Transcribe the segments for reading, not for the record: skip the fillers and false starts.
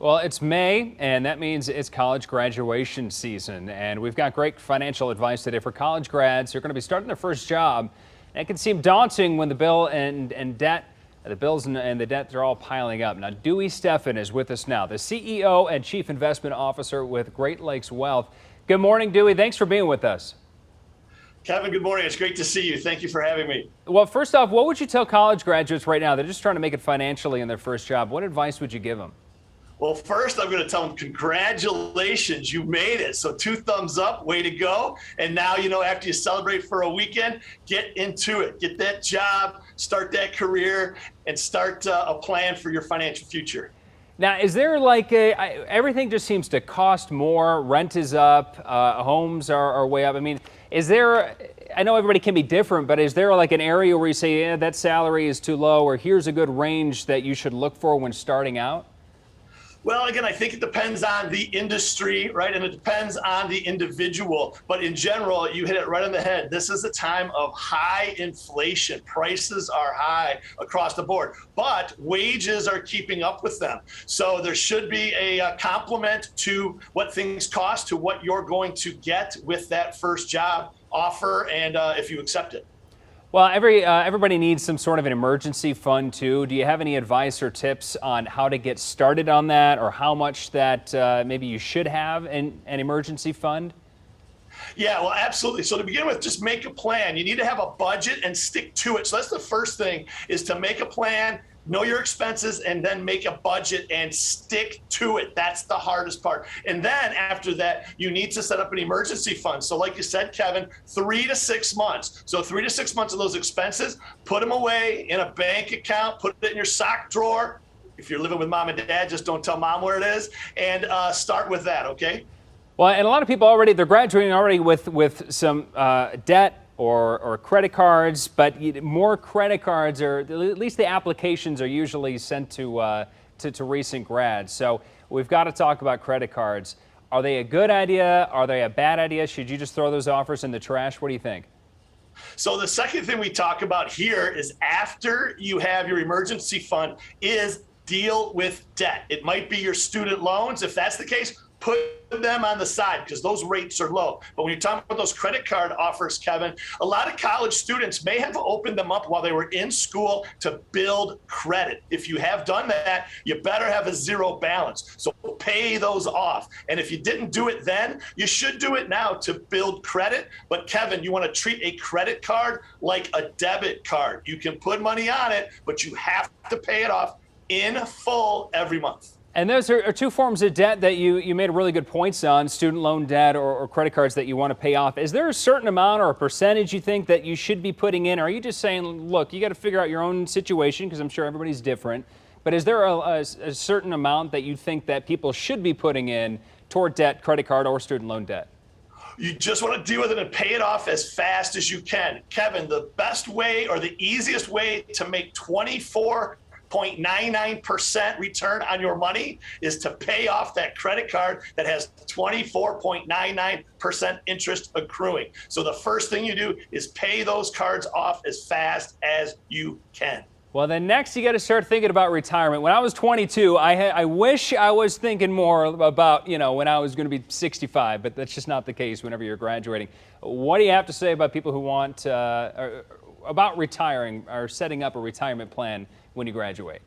Well, it's May, and that means it's college graduation season. And we've got great financial advice today for college grads who are going to be starting their first job. And it can seem daunting when the bill and debt, the bills and the debt, they're all piling up. Now, Dewey Steffen is with us now, the CEO and Chief Investment Officer with Great Lakes Wealth. Good morning, Dewey. Thanks for being with us. Kevin, good morning. It's great to see you. Thank you for having me. Well, first off, what would you tell college graduates right now? They're just trying to make it financially in their first job. What advice would you give them? Well, first, I'm going to tell them, congratulations, you made it. So 2 thumbs up, way to go. And now, after you celebrate for a weekend, get into it. Get that job, start that career, and start a plan for your financial future. Now, is there everything just seems to cost more, rent is up, homes are way up. I mean, I know everybody can be different, but is there like an area where you say, yeah, that salary is too low, or here's a good range that you should look for when starting out? Well, again, I think it depends on the industry, right? And it depends on the individual. But in general, you hit it right on the head. This is a time of high inflation. Prices are high across the board, but wages are keeping up with them. So there should be a complement to what things cost to what you're going to get with that first job offer, and if you accept it. Well, everybody needs some sort of an emergency fund too. Do you have any advice or tips on how to get started on that, or how much that maybe you should have in an emergency fund? Yeah, well, absolutely. So to begin with, just make a plan. You need to have a budget and stick to it. So that's the first thing, is to make a plan, know your expenses, and then make a budget and stick to it. That's the hardest part. And then after that, you need to set up an emergency fund. So like you said, Kevin, 3 to 6 months. So 3 to 6 months of those expenses, put them away in a bank account, put it in your sock drawer. If you're living with mom and dad, just don't tell mom where it is, and start with that, okay? Well, and a lot of people they're graduating already with some debt or credit cards, but more credit cards, or at least the applications are usually sent to recent grads. So we've got to talk about credit cards. Are they a good idea? Are they a bad idea? Should you just throw those offers in the trash? What do you think? So the second thing we talk about here is, after you have your emergency fund, is deal with debt. It might be your student loans. If that's the case, put them on the side, because those rates are low. But when you're talking about those credit card offers, Kevin, a lot of college students may have opened them up while they were in school to build credit. If you have done that, you better have a zero balance. So pay those off. And if you didn't do it then, you should do it now to build credit. But Kevin, you want to treat a credit card like a debit card. You can put money on it, but you have to pay it off in full every month. And those are 2 forms of debt that you made really good points on, student loan debt or credit cards that you want to pay off. Is there a certain amount or a percentage you think that you should be putting in? Or are you just saying, look, you got to figure out your own situation, because I'm sure everybody's different. But is there a certain amount that you think that people should be putting in toward debt, credit card, or student loan debt? You just want to deal with it and pay it off as fast as you can. Kevin, the best way, or the easiest way to make 24.99% return on your money is to pay off that credit card that has 24.99% interest accruing. So the first thing you do is pay those cards off as fast as you can. Well, then next you got to start thinking about retirement. When I was 22, I wish I was thinking more about, when I was going to be 65, but that's just not the case whenever you're graduating. What do you have to say about people who want, about retiring or setting up a retirement plan when you graduate?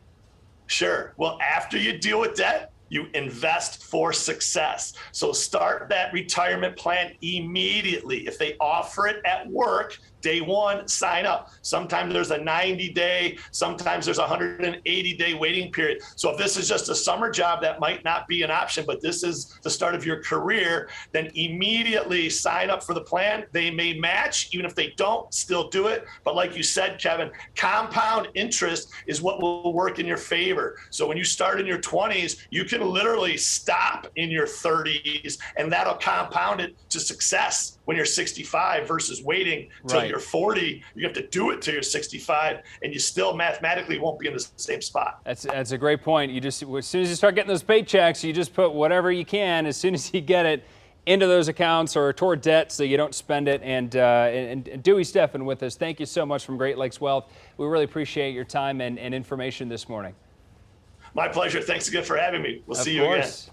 Sure. Well, after you deal with debt, you invest for success. So start that retirement plan immediately. If they offer it at work, day one, sign up. Sometimes there's a 90-day, sometimes there's a 180-day waiting period. So if this is just a summer job, that might not be an option, but this is the start of your career, then immediately sign up for the plan. They may match. Even if they don't, still do it. But like you said, Kevin, compound interest is what will work in your favor. So when you start in your 20s, you can literally stop in your 30s, and that'll compound it to success when you're 65 versus waiting till you're 40. You have to do it till you're 65, and you still mathematically won't be in the same spot. That's a great point. You just, as soon as you start getting those paychecks, you just put whatever you can as soon as you get it into those accounts or toward debt so you don't spend it. And Dewey Steffen with us. Thank you so much from Great Lakes Wealth. We really appreciate your time and information this morning. My pleasure. Thanks again for having me. We'll Of see you again. course.